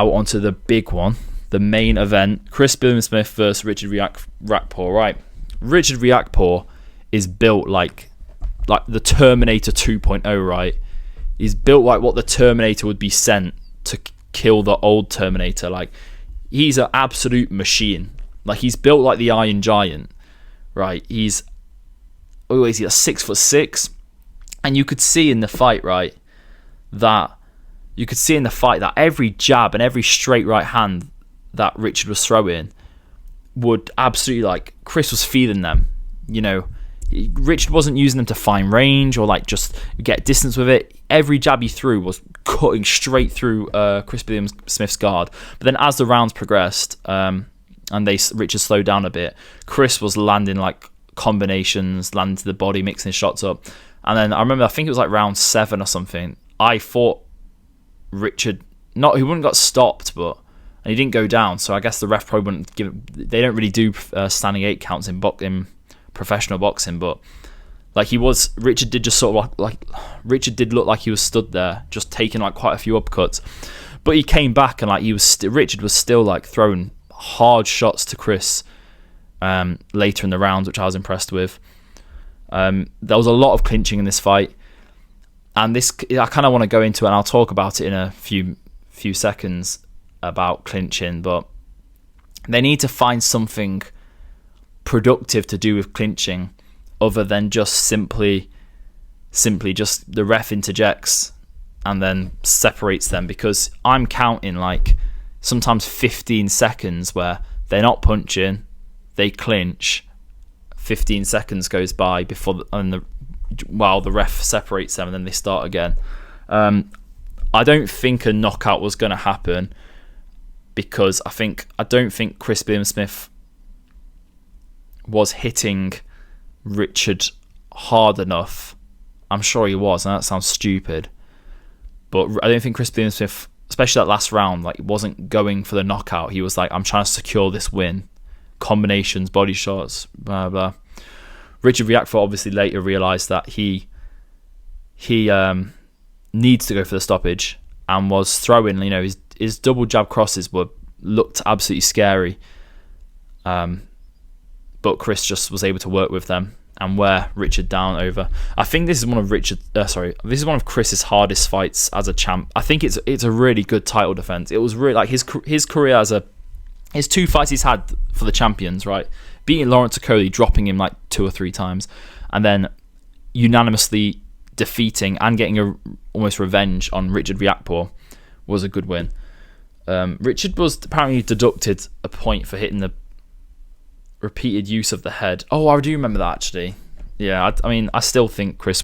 out onto the big one, the main event. Billiam-Smith versus Richard Riakporhe. Right, Richard Riakporhe is built like the Terminator 2.0, right? He's built like what the Terminator would be sent to kill the old Terminator. Like, he's an absolute machine. Like, he's built like the Iron Giant, right? He's 6'6", and you could see in the fight, right, that every jab and every straight right hand that Richard was throwing would absolutely, like, Chris was feeling them. You know, Richard wasn't using them to find range or like just get distance with it. Every jab he threw was cutting straight through Chris Billiam-Smith's guard. But then as the rounds progressed, and Richard slowed down a bit, Chris was landing like combinations, landing to the body, mixing his shots up. And then I remember, I think it was like round 7 or something, I thought Richard, he wouldn't got stopped, and he didn't go down. So I guess the ref probably wouldn't give it. They don't really do standing 8 counts in professional boxing, but like Richard did just sort of like Richard did look like he was stood there just taking like quite a few uppercuts, but he came back and like Richard was still like throwing hard shots to Chris later in the rounds, which I was impressed with. There was a lot of clinching in this fight, and this I kind of want to go into it, and I'll talk about it in a few seconds about clinching, but they need to find something productive to do with clinching other than just simply just the ref interjects and then separates them, because I'm counting like sometimes 15 seconds where they're not punching, they clinch, 15 seconds goes by while the ref separates them and then they start again. I don't think a knockout was going to happen, because I don't think Chris Billam-Smith was hitting Richard hard enough. I'm sure he was, and that sounds stupid, but I don't think Chris Billam-Smith, especially that last round, like, wasn't going for the knockout. He was like, I'm trying to secure this win, combinations, body shots, blah blah. Richard Riakporhe obviously later realised that he needs to go for the stoppage, and was throwing, you know, his double jab crosses looked absolutely scary, but Chris just was able to work with them and wear Richard down over. I think this is one of Chris's hardest fights as a champ. I think it's a really good title defense. It was really like his career his 2 fights he's had for the champions, right? Beating Lawrence Okolie, dropping him like 2 or 3 times, and then unanimously defeating and getting almost revenge on Richard Riakporhe was a good win. Richard was apparently deducted a point for hitting the repeated use of the head. Oh, I do remember that, actually. Yeah, I mean, I still think Chris